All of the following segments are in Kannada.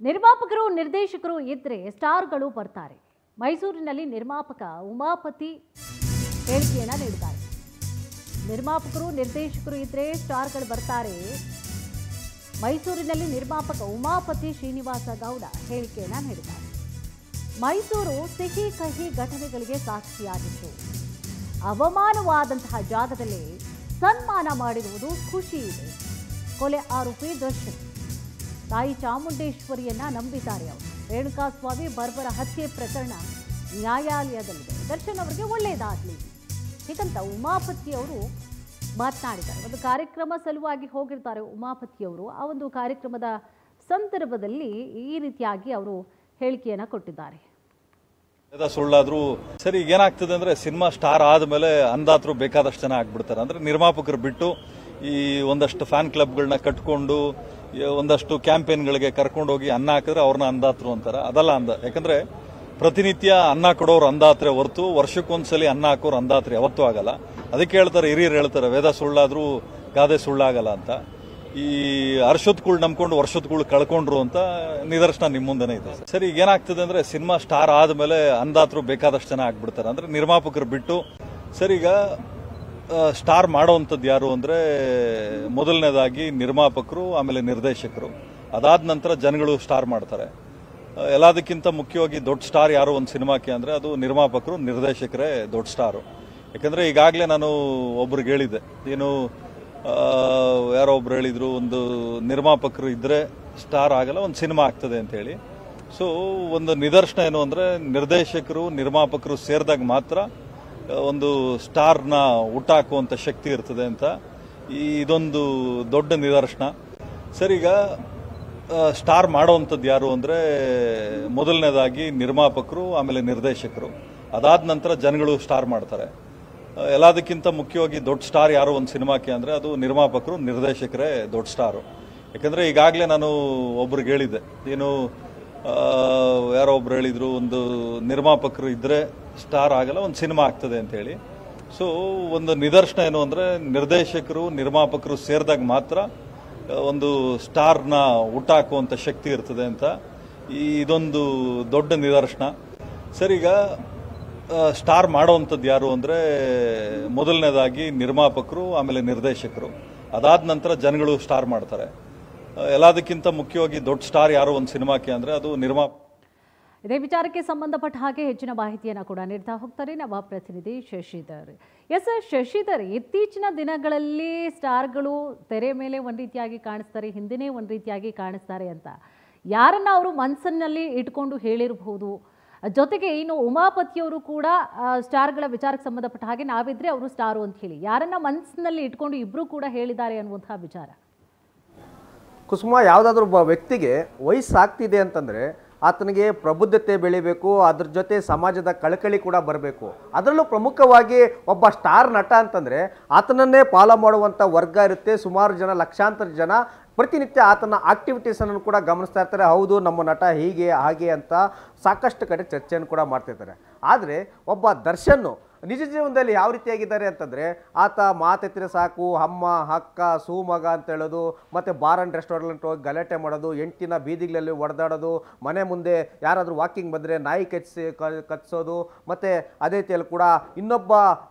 ನಿರ್ಮಾಪಕರು ನಿರ್ದೇಶಕರು ಇದ್ರೆ ಸ್ಟಾರ್ಗಳು ಬರ್ತಾರೆ. ಮೈಸೂರಿನಲ್ಲಿ ನಿರ್ಮಾಪಕ ಉಮಾಪತಿ ಹೇಳಿಕೆಯನ್ನ ನೀಡಿದ್ದಾರೆ. ನಿರ್ಮಾಪಕರು ನಿರ್ದೇಶಕರು ಇದ್ರೆ ಸ್ಟಾರ್ಗಳು ಬರ್ತಾರೆ. ಮೈಸೂರಿನಲ್ಲಿ ನಿರ್ಮಾಪಕ ಉಮಾಪತಿ ಶ್ರೀನಿವಾಸ ಗೌಡ ಹೇಳಿಕೆಯನ್ನ ನೀಡಿದ್ದಾರೆ. ಮೈಸೂರು ಸಿಹಿ ಕಹಿ ಘಟನೆಗಳಿಗೆ ಸಾಕ್ಷಿಯಾಗಿತ್ತು. ಅವಮಾನವಾದಂತಹ ಜಾಗದಲ್ಲಿ ಸನ್ಮಾನ ಮಾಡಿರುವುದು ಖುಷಿ ಇದೆ. ಕೊಲೆ ಆರೋಪಿ ದರ್ಶನ್ ತಾಯಿ ಚಾಮುಂಡೇಶ್ವರಿಯನ್ನ ನಂಬಿದ್ದಾರೆ. ಅವರು ರೇಣುಕಾಸ್ವಾಮಿ ಬರ್ಬರ ಹತ್ಯೆ ಪ್ರಕರಣ ನ್ಯಾಯಾಲಯದಲ್ಲಿದೆ. ದರ್ಶನ್ ಅವರಿಗೆ ಒಳ್ಳೆಯದಾಗಲಿ ಹೀಗಂತ ಉಮಾಪತಿ ಅವರು ಮಾತನಾಡಿದ್ದಾರೆ. ಒಂದು ಕಾರ್ಯಕ್ರಮ ಸಲುವಾಗಿ ಹೋಗಿರ್ತಾರೆ ಉಮಾಪತಿ ಅವರು. ಆ ಒಂದು ಕಾರ್ಯಕ್ರಮದ ಸಂದರ್ಭದಲ್ಲಿ ಈ ರೀತಿಯಾಗಿ ಅವರು ಹೇಳಿಕೆಯನ್ನ ಕೊಟ್ಟಿದ್ದಾರೆ. ಸುಳ್ಳಾದ್ರೂ ಸರಿ, ಏನಾಗ್ತದೆ ಅಂದ್ರೆ ಸಿನಿಮಾ ಸ್ಟಾರ್ ಆದ್ಮೇಲೆ ಅಂದಾತರು ಬೇಕಾದಷ್ಟು ಜನ ಆಗ್ಬಿಡ್ತಾರೆ. ಅಂದ್ರೆ ನಿರ್ಮಾಪಕರು ಬಿಟ್ಟು ಈ ಒಂದಷ್ಟು ಫ್ಯಾನ್ ಕ್ಲಬ್ಗಳನ್ನ ಕಟ್ಕೊಂಡು ಒಂದಷ್ಟು ಕ್ಯಾಂಪೇನ್ಗಳಿಗೆ ಕರ್ಕೊಂಡು ಹೋಗಿ ಅನ್ನ ಹಾಕಿದ್ರೆ ಅವ್ರನ್ನ ಅಂದಾತರು ಅಂತಾರೆ. ಅದಲ್ಲ ಯಾಕಂದ್ರೆ ಪ್ರತಿನಿತ್ಯ ಅನ್ನ ಕೊಡೋರು ಅಂದಾತ್ರೆ ಹೊರತು ವರ್ಷಕ್ಕೊಂದ್ಸಲಿ ಅನ್ನ ಹಾಕೋರು ಅಂದಾತ್ರೆ ಯಾವತ್ತೂ ಆಗಲ್ಲ. ಅದಕ್ಕೆ ಹೇಳ್ತಾರೆ, ಹಿರಿಯರು ಹೇಳ್ತಾರೆ, ವೇದ ಸುಳ್ಳಾದ್ರೂ ಗಾದೆ ಸುಳ್ಳಾಗಲ್ಲ ಅಂತ. ಈ ಅರ್ಷತ್ಗಳು ನಂಬ್ಕೊಂಡು ವರ್ಷತ್ಗಳು ಕಳ್ಕೊಂಡ್ರು ಅಂತ ನಿದರ್ಶನ ನಿಮ್ಮ ಮುಂದೆನೇ ಇದೆ. ಸರಿ, ಏನಾಗ್ತದೆ ಅಂದ್ರೆ ಸಿನಿಮಾ ಸ್ಟಾರ್ ಆದ್ಮೇಲೆ ಅಂದಾತರು ಬೇಕಾದಷ್ಟು ಜನ ಆಗ್ಬಿಡ್ತಾರೆ. ಅಂದ್ರೆ ನಿರ್ಮಾಪಕರು ಬಿಟ್ಟು ಸರಿ, ಈಗ ಸ್ಟಾರ್ ಮಾಡೋವಂಥದ್ದು ಯಾರು ಅಂದ್ರೆ ಮೊದಲನೇದಾಗಿ ನಿರ್ಮಾಪಕರು, ಆಮೇಲೆ ನಿರ್ದೇಶಕರು. ಅದಾದ ನಂತರ ಜನಗಳು ಸ್ಟಾರ್ ಮಾಡ್ತಾರೆ. ಎಲ್ಲದಕ್ಕಿಂತ ಮುಖ್ಯವಾಗಿ ದೊಡ್ಡ ಸ್ಟಾರ್ ಯಾರು ಒಂದು ಸಿನಿಮಾಕ್ಕೆ ಅಂದ್ರೆ ಅದು ನಿರ್ಮಾಪಕರು, ನಿರ್ದೇಶಕರೇ ದೊಡ್ಡ ಸ್ಟಾರು. ಯಾಕಂದ್ರೆ ಈಗಾಗಲೇ ನಾನು ಒಬ್ರಿಗೆ ಹೇಳಿದ್ದೆ, ಏನು ಯಾರೋ ಒಬ್ರು ಹೇಳಿದ್ರು, ಒಂದು ನಿರ್ಮಾಪಕರು ಇದ್ರೆ ಸ್ಟಾರ್ ಆಗಲ್ಲ, ಒಂದು ಸಿನಿಮಾ ಆಗ್ತದೆ ಅಂತ ಹೇಳಿ. ಸೊ ಒಂದು ನಿದರ್ಶನ ಏನು ಅಂದ್ರೆ ನಿರ್ದೇಶಕರು ನಿರ್ಮಾಪಕರು ಸೇರಿದಾಗ ಮಾತ್ರ ಒಂದು ಸ್ಟಾರ್ನ ಹುಟ್ಟಾಕುವಂತ ಶಕ್ತಿ ಇರ್ತದೆ ಅಂತ ಇದೊಂದು ದೊಡ್ಡ ನಿದರ್ಶನ. ಸರಿ, ಈಗ ಸ್ಟಾರ್ ಮಾಡೋವಂಥದ್ದು ಯಾರು ಅಂದ್ರೆ ಮೊದಲನೇದಾಗಿ ನಿರ್ಮಾಪಕರು, ಆಮೇಲೆ ನಿರ್ದೇಶಕರು. ಅದಾದ ನಂತರ ಜನಗಳು ಸ್ಟಾರ್ ಮಾಡ್ತಾರೆ. ಎಲ್ಲದಕ್ಕಿಂತ ಮುಖ್ಯವಾಗಿ ದೊಡ್ಡ ಸ್ಟಾರ್ ಯಾರು ಒಂದು ಸಿನಿಮಾಕ್ಕೆ ಅಂದ್ರೆ ಅದು ನಿರ್ಮಾಪಕರು, ನಿರ್ದೇಶಕರೇ ದೊಡ್ಡ ಸ್ಟಾರು. ಯಾಕಂದ್ರೆ ಈಗಾಗಲೇ ನಾನು ಒಬ್ರಿಗೆ ಹೇಳಿದ್ದೆ, ಏನು ಯಾರೋ ಒಬ್ರು ಹೇಳಿದ್ರು, ಒಂದು ನಿರ್ಮಾಪಕರು ಇದ್ರೆ ಸ್ಟಾರ್ ಆಗಲ್ಲ, ಒಂದು ಸಿನಿಮಾ ಆಗ್ತದೆ ಅಂತ ಹೇಳಿ. ಸೊ ಒಂದು ನಿದರ್ಶನ ಏನು ಅಂದ್ರೆ ನಿರ್ದೇಶಕರು ನಿರ್ಮಾಪಕರು ಸೇರಿದಾಗ ಮಾತ್ರ ಒಂದು ಸ್ಟಾರ್ನ ಹುಟ್ಟಾಕುವಂತ ಶಕ್ತಿ ಇರ್ತದೆ ಅಂತ ಇದೊಂದು ದೊಡ್ಡ ನಿದರ್ಶನ. ಸರಿ, ಈಗ ಸ್ಟಾರ್ ಮಾಡೋವಂಥದ್ದು ಯಾರು ಅಂದ್ರೆ ಮೊದಲನೇದಾಗಿ ನಿರ್ಮಾಪಕರು, ಆಮೇಲೆ ನಿರ್ದೇಶಕರು. ಅದಾದ ನಂತರ ಜನಗಳು ಸ್ಟಾರ್ ಮಾಡ್ತಾರೆ. ಎಲ್ಲದಕ್ಕಿಂತ ಮುಖ್ಯವಾಗಿ ದೊಡ್ಡ ಸ್ಟಾರ್ ಯಾರು ಒಂದು ಸಿನಿಮಾಕ್ಕೆ ಅಂದ್ರೆ ಅದು ಇದೇ ವಿಚಾರಕ್ಕೆ ಸಂಬಂಧಪಟ್ಟ ಹಾಗೆ ಹೆಚ್ಚಿನ ಮಾಹಿತಿಯನ್ನು ಕೂಡ ನೀಡ್ತಾ ಹೋಗ್ತಾರೆ ನಮ್ಮ ಪ್ರತಿನಿಧಿ ಶಶಿಧರ್. ಶಶಿಧರ್, ಇತ್ತೀಚಿನ ದಿನಗಳಲ್ಲಿ ಸ್ಟಾರ್ಗಳು ತೆರೆ ಮೇಲೆ ಒಂದು ರೀತಿಯಾಗಿ ಕಾಣಿಸ್ತಾರೆ, ಹಿಂದಿನೇ ಒಂದು ರೀತಿಯಾಗಿ ಕಾಣಿಸ್ತಾರೆ ಅಂತ ಯಾರನ್ನ ಅವರು ಮನಸ್ಸಿನಲ್ಲಿ ಇಟ್ಕೊಂಡು ಹೇಳಿರಬಹುದು. ಜೊತೆಗೆ ಇನ್ನು ಉಮಾಪತಿಯವರು ಕೂಡ ಸ್ಟಾರ್ಗಳ ವಿಚಾರಕ್ಕೆ ಸಂಬಂಧಪಟ್ಟ ಹಾಗೆ ನಾವಿದ್ರೆ ಅವರು ಸ್ಟಾರು ಅಂತ ಹೇಳಿ ಯಾರನ್ನ ಮನಸ್ಸಿನಲ್ಲಿ ಇಟ್ಕೊಂಡು ಇಬ್ರು ಕೂಡ ಹೇಳಿದ್ದಾರೆ ಅನ್ನುವಂತಹ ವಿಚಾರ. ಕುಸುಮ, ಯಾವುದಾದ್ರೂ ಒಬ್ಬ ವ್ಯಕ್ತಿಗೆ ವಯಸ್ಸಾಗ್ತಿದೆ ಅಂತಂದರೆ ಆತನಿಗೆ ಪ್ರಬುದ್ಧತೆ ಬೆಳಿಬೇಕು, ಅದ್ರ ಜೊತೆ ಸಮಾಜದ ಕಳಕಳಿ ಕೂಡ ಬರಬೇಕು. ಅದರಲ್ಲೂ ಪ್ರಮುಖವಾಗಿ ಒಬ್ಬ ಸ್ಟಾರ್ ನಟ ಅಂತಂದರೆ ಆತನನ್ನೇ ಫಾಲೋ ಮಾಡುವಂಥ ವರ್ಗ ಇರುತ್ತೆ. ಸುಮಾರು ಜನ, ಲಕ್ಷಾಂತರ ಜನ ಪ್ರತಿನಿತ್ಯ ಆತನ ಆಕ್ಟಿವಿಟೀಸನ್ನು ಕೂಡ ಗಮನಿಸ್ತಾ ಇರ್ತಾರೆ. ಹೌದು, ನಮ್ಮ ನಟ ಹೀಗೆ ಹಾಗೆ ಅಂತ ಸಾಕಷ್ಟು ಕಡೆ ಚರ್ಚೆಯನ್ನು ಕೂಡ ಮಾಡ್ತಿರ್ತಾರೆ. ಆದರೆ ಒಬ್ಬ ದರ್ಶನ್ ನಿಜ ಜೀವನದಲ್ಲಿ ಯಾವ ರೀತಿಯಾಗಿದ್ದಾರೆ ಅಂತಂದರೆ ಆತ ಮಾತೆತ್ತಿರೆ ಸಾಕು, ಅಮ್ಮ, ಅಕ್ಕ, ಸೂಮಗ ಅಂತ ಹೇಳೋದು, ಮತ್ತು ಬಾರ್ ಆ್ಯಂಡ್ ರೆಸ್ಟೋರೆಂಟ್ ಹೋಗಿ ಗಲಾಟೆ ಮಾಡೋದು, ಎಂಟಿನ ಬೀದಿಗಳಲ್ಲಿ ಹೊಡೆದಾಡೋದು, ಮನೆ ಮುಂದೆ ಯಾರಾದರೂ ವಾಕಿಂಗ್ ಬಂದರೆ ನಾಯಿ ಕಚ್ಚಿಸೋದು, ಮತ್ತು ಅದೇ ರೀತಿಯಲ್ಲಿ ಕೂಡ ಇನ್ನೊಬ್ಬ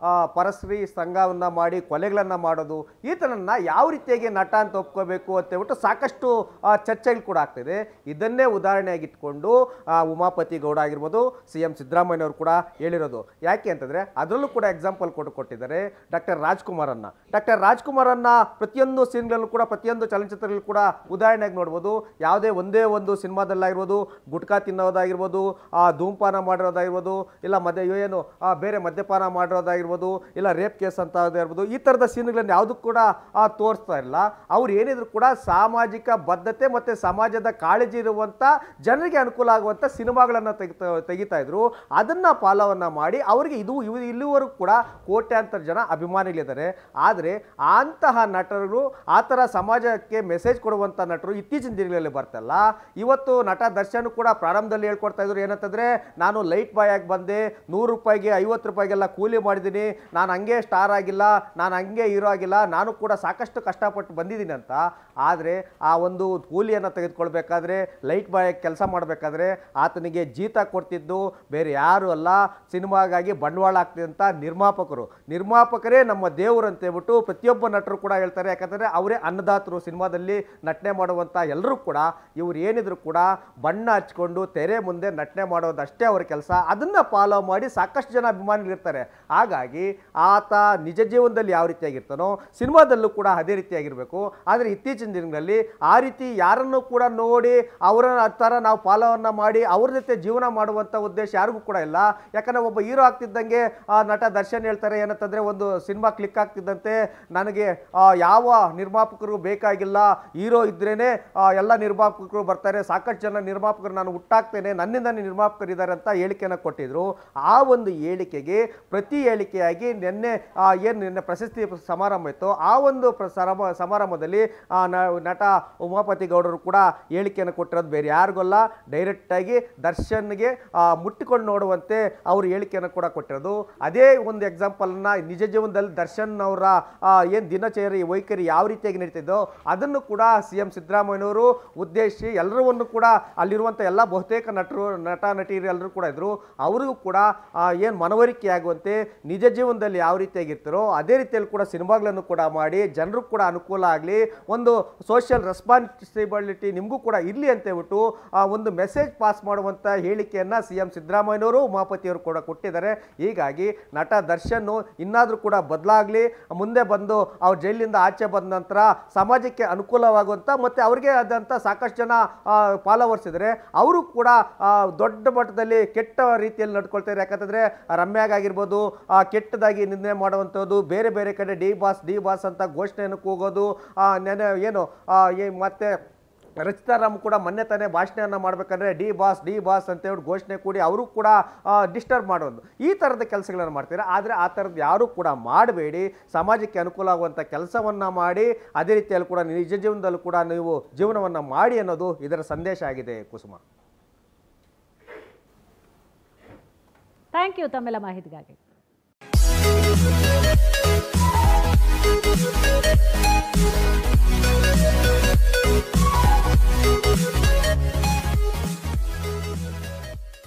ಪರಸ್ತ್ರೀ ಸಂಘವನ್ನು ಮಾಡಿ ಕೊಲೆಗಳನ್ನು ಮಾಡೋದು, ಈತನನ್ನು ಯಾವ ರೀತಿಯಾಗಿ ನಟ ಅಂತ ಒಪ್ಕೋಬೇಕು ಅಂತ ಹೇಳ್ಬಿಟ್ಟು ಸಾಕಷ್ಟು ಚರ್ಚೆಗಳು ಕೂಡ ಆಗ್ತಿದೆ. ಇದನ್ನೇ ಉದಾಹರಣೆಯಾಗಿಟ್ಕೊಂಡು ಉಮಾಪತಿ ಗೌಡ ಆಗಿರ್ಬೋದು, CM ಸಿದ್ದರಾಮಯ್ಯನವರು ಕೂಡ ಹೇಳಿರೋದು. ಯಾಕೆ ಅಂತಂದರೆ ಅದರಲ್ಲೂ ಕೂಡ ಎಕ್ಸಾಂಪಲ್ ಕೊಟ್ಟಿದ್ದಾರೆ ಡಾಕ್ಟರ್ ರಾಜ್ಕುಮಾರನ್ನ ಪ್ರತಿಯೊಂದು ಸೀನ್ಗಳಲ್ಲೂ ಕೂಡ, ಪ್ರತಿಯೊಂದು ಚಲನಚಿತ್ರಗಳಲ್ಲೂ ಕೂಡ ಉದಾಹರಣೆಯಾಗಿ ನೋಡ್ಬೋದು. ಯಾವುದೇ ಒಂದೇ ಒಂದು ಸಿನಿಮಾದಲ್ಲಾಗಿರ್ಬೋದು, ಗುಟ್ಕಾ ತಿನ್ನೋದಾಗಿರ್ಬೋದು, ಧೂಮಪಾನ ಮಾಡಿರೋದಾಗಿರ್ಬೋದು, ಇಲ್ಲ ಬೇರೆ ಮದ್ಯಪಾನ ಮಾಡಿರೋದಾಗಿರ್ಬೋದು, ಇಲ್ಲ ರೇಪ್ ಕೇಸ್ ಅಂತ ಇರ್ಬೋದು, ಈ ಥರದ ಸೀನ್ಗಳನ್ನು ಯಾವುದೂ ಕೂಡ ತೋರಿಸ್ತಾ ಇಲ್ಲ. ಅವ್ರು ಏನಿದ್ರು ಕೂಡ ಸಾಮಾಜಿಕ ಬದ್ಧತೆ ಮತ್ತು ಸಮಾಜದ ಕಾಳಜಿ ಇರುವಂಥ ಜನರಿಗೆ ಅನುಕೂಲ ಆಗುವಂಥ ಸಿನಿಮಾಗಳನ್ನು ತೆಗಿತಾ ಇದ್ರು. ಅದನ್ನು ಫಾಲೋವನ್ನು ಮಾಡಿ ಅವರಿಗೆ ಈ ಇಲ್ಲಿವರೆಗೂ ಕೂಡ ಕೋಟ್ಯಾಂತರ ಜನ ಅಭಿಮಾನಿಗಳಿದ್ದಾರೆ. ಆದರೆ ಅಂತಹ ನಟರು ಆ ಥರ ಸಮಾಜಕ್ಕೆ ಮೆಸೇಜ್ ಕೊಡುವಂಥ ನಟರು ಇತ್ತೀಚಿನ ದಿನಗಳಲ್ಲಿ ಬರ್ತಲ್ಲ. ಇವತ್ತು ನಟ ದರ್ಶನ್ ಕೂಡ ಪ್ರಾರಂಭದಲ್ಲಿ ಹೇಳ್ಕೊಡ್ತಾ ಇದ್ರು ಏನಂತಂದರೆ, ನಾನು ಲೈಟ್ ಬಾಯ್ ಆಗಿ ಬಂದೆ, 100 ರೂಪಾಯಿಗೆ 50 ರೂಪಾಯಿಗೆಲ್ಲ ಕೂಲಿ ಮಾಡಿದ್ದೀನಿ, ನಾನು ಹಂಗೆ ಸ್ಟಾರ್ ಆಗಿಲ್ಲ, ನಾನು ಹಂಗೆ ಹೀರೋ ಆಗಿಲ್ಲ, ನಾನು ಕೂಡ ಸಾಕಷ್ಟು ಕಷ್ಟಪಟ್ಟು ಬಂದಿದ್ದೀನಿ ಅಂತ. ಆದರೆ ಆ ಒಂದು ಕೂಲಿಯನ್ನು ತೆಗೆದುಕೊಳ್ಬೇಕಾದ್ರೆ, ಲೈಟ್ ಬಾಯ್ ಕೆಲಸ ಮಾಡಬೇಕಾದ್ರೆ ಆತನಿಗೆ ಜೀತ ಕೊಡ್ತಿದ್ದು ಬೇರೆ ಯಾರು ಅಲ್ಲ, ಸಿನಿಮಾಗಾಗಿ ಬಂಡವಾಳ ಆಗ್ತಿದ್ದಂಥ ನಿರ್ಮಾಪಕರೇ ನಮ್ಮ ದೇವರು ಅಂತ ಹೇಳ್ಬಿಟ್ಟು ಪ್ರತಿಯೊಬ್ಬ ನಟರು ಕೂಡ ಹೇಳ್ತಾರೆ. ಯಾಕಂದರೆ ಅವರೇ ಅನ್ನದಾತರು. ಸಿನಿಮಾದಲ್ಲಿ ನಟನೆ ಮಾಡುವಂಥ ಎಲ್ಲರೂ ಕೂಡ ಇವ್ರು ಏನಿದ್ರು ಕೂಡ ಬಣ್ಣ ಹಚ್ಕೊಂಡು ತೆರೆ ಮುಂದೆ ನಟನೆ ಮಾಡೋದಷ್ಟೇ ಅವ್ರ ಕೆಲಸ. ಅದನ್ನು ಫಾಲೋ ಮಾಡಿ ಸಾಕಷ್ಟು ಜನ ಅಭಿಮಾನಿಗಳಿರ್ತಾರೆ. ಹಾಗಾಗಿ ಆತ ನಿಜ ಜೀವನದಲ್ಲಿ ಯಾವ ರೀತಿಯಾಗಿರ್ತಾನೋ ಸಿನಿಮಾದಲ್ಲೂ ಕೂಡ ಅದೇ ರೀತಿಯಾಗಿರಬೇಕು. ಆದರೆ ಇತ್ತೀಚಿನ ದಿನಗಳಲ್ಲಿ ಆ ರೀತಿ ಯಾರನ್ನು ಕೂಡ ನೋಡಿ ಅವರ ಥರ ನಾವು ಫಾಲೋವನ್ನು ಮಾಡಿ ಅವ್ರ ಜೊತೆ ಜೀವನ ಮಾಡುವಂಥ ಉದ್ದೇಶ ಯಾರಿಗೂ ಕೂಡ ಇಲ್ಲ. ಯಾಕಂದರೆ ಒಬ್ಬ ಹೀರೋ ಆಗ್ತಿದ್ದಂಗೆ ನಟ ದರ್ಶನ್ ಹೇಳ್ತಾರೆ ಏನಂತಂದರೆ, ಒಂದು ಸಿನಿಮಾ ಕ್ಲಿಕ್ ಆಗ್ತಿದ್ದಂತೆ ನನಗೆ ಯಾವ ನಿರ್ಮಾಪಕರು ಬೇಕಾಗಿಲ್ಲ, ಹೀರೋ ಇದ್ರೇನೆ ಎಲ್ಲ ನಿರ್ಮಾಪಕರು ಬರ್ತಾರೆ, ಸಾಕಷ್ಟು ಜನ ನಿರ್ಮಾಪಕರು ನಾನು ಹುಟ್ಟಾಕ್ತೇನೆ, ನನ್ನಿಂದ ನಿರ್ಮಾಪಕರಿದ್ದಾರೆ ಅಂತ ಹೇಳಿಕೆಯನ್ನು ಕೊಟ್ಟಿದ್ರು. ಆ ಒಂದು ಹೇಳಿಕೆಗೆ ಪ್ರತಿ ಹೇಳಿಕೆಯಾಗಿ ನಿನ್ನೆ ಪ್ರಶಸ್ತಿ ಸಮಾರಂಭ ಇತ್ತು. ಆ ಒಂದು ಸಮಾರಂಭದಲ್ಲಿ ನಟ ಉಮಾಪತಿ ಗೌಡರು ಕೂಡ ಹೇಳಿಕೆಯನ್ನು ಕೊಟ್ಟಿರೋದು ಬೇರೆ ಯಾರಿಗೊಲ್ಲ, ಡೈರೆಕ್ಟಾಗಿ ದರ್ಶನ್ಗೆ ಮುಟ್ಟಿಕೊಂಡು ನೋಡುವಂತೆ ಅವರು ಹೇಳಿಕೆಯನ್ನು ಕೂಡ ಕೊಟ್ಟಿರೋದು. ಅದೇ ಒಂದು ಎಕ್ಸಾಂಪಲ್ನ ನಿಜ ಜೀವನದಲ್ಲಿ ದರ್ಶನ್ ಅವರ ಏನು ದಿನಚರಿ ವೈಖರಿ ಯಾವ ರೀತಿಯಾಗಿ ನಡೀತಿದ್ದೋ ಅದನ್ನು ಕೂಡ CM ಸಿದ್ದರಾಮಯ್ಯನವರು ಉದ್ದೇಶಿಸಿ ಎಲ್ಲರನ್ನು ಕೂಡ ಅಲ್ಲಿರುವಂಥ ಎಲ್ಲ ಬಹುತೇಕ ನಟ ನಟಿಯರು ಎಲ್ಲರೂ ಕೂಡ ಇದ್ದರು. ಅವರಿಗೂ ಕೂಡ ಏನು ಮನವರಿಕೆ ಆಗುವಂತೆ ನಿಜ ಜೀವನದಲ್ಲಿ ಯಾವ ರೀತಿಯಾಗಿರ್ತಾರೋ ಅದೇ ರೀತಿಯಲ್ಲಿ ಕೂಡ ಸಿನಿಮಾಗಳನ್ನು ಕೂಡ ಮಾಡಿ ಜನರು ಕೂಡ ಅನುಕೂಲ ಆಗಲಿ, ಒಂದು ಸೋಷಿಯಲ್ ರೆಸ್ಪಾನ್ಸಿಬಿಲಿಟಿ ನಿಮಗೂ ಕೂಡ ಇರಲಿ ಅಂತ ಹೇಳ್ಬಿಟ್ಟು ಒಂದು ಮೆಸೇಜ್ ಪಾಸ್ ಮಾಡುವಂಥ ಹೇಳಿಕೆಯನ್ನು CM ಸಿದ್ದರಾಮಯ್ಯನವರು ಉಮಾಪತಿಯವರು ಕೂಡ ಕೊಟ್ಟಿದ್ದಾರೆ. ಹೀಗಾಗಿ ನಟ ದರ್ಶನ್ ಇನ್ನಾದರೂ ಕೂಡ ಬದಲಾಗಲಿ, ಮುಂದೆ ಬಂದು ಅವ್ರು ಜೈಲಿಂದ ಆಚೆ ಬಂದ ನಂತರ ಸಮಾಜಕ್ಕೆ ಅನುಕೂಲವಾಗುವಂಥ ಮತ್ತು ಅವ್ರಿಗೆ ಆದಂಥ ಸಾಕಷ್ಟು ಜನ ಫಾಲೋವರ್ಸ್ ಇದ್ದಾರೆ, ಅವರು ಕೂಡ ದೊಡ್ಡ ಮಟ್ಟದಲ್ಲಿ ಕೆಟ್ಟ ರೀತಿಯಲ್ಲಿ ನಡ್ಕೊಳ್ತಾರೆ. ಯಾಕಂತಂದರೆ ರಮ್ಯಾಗಿರ್ಬೋದು ಕೆಟ್ಟದಾಗಿ ನಿಂದನೆ ಮಾಡುವಂಥದ್ದು, ಬೇರೆ ಬೇರೆ ಕಡೆ ಡಿ ಬಾಸ್ ಅಂತ ಘೋಷಣೆಯನ್ನು ಕೂಗೋದು, ಮತ್ತೆ ರಚಿತಾರಾಮ್ ಕೂಡ ಮೊನ್ನೆ ತಾನೇ ಭಾಷಣವನ್ನು ಮಾಡಬೇಕಂದ್ರೆ ಡಿ ಬಾಸ್ ಅಂತ ಹೇಳಿ ಘೋಷಣೆ ಕೂಡಿ ಅವರು ಕೂಡ ಡಿಸ್ಟರ್ಬ್ ಮಾಡೋದು, ಈ ಥರದ ಕೆಲಸಗಳನ್ನು ಮಾಡ್ತಾರೆ. ಆದರೆ ಆ ಥರದ್ದು ಯಾರೂ ಕೂಡ ಮಾಡಬೇಡಿ, ಸಮಾಜಕ್ಕೆ ಅನುಕೂಲ ಆಗುವಂಥ ಕೆಲಸವನ್ನು ಮಾಡಿ ಅದೇ ರೀತಿಯಲ್ಲಿ ಕೂಡ ನಿಜ ಜೀವನದಲ್ಲೂ ಕೂಡ ನೀವು ಜೀವನವನ್ನು ಮಾಡಿ ಅನ್ನೋದು ಇದರ ಸಂದೇಶ ಆಗಿದೆ. ಕುಸುಮ, ಥ್ಯಾಂಕ್ ಯು ತಮ್ಮೆಲ್ಲ ಮಾಹಿತಿಗಾಗಿ.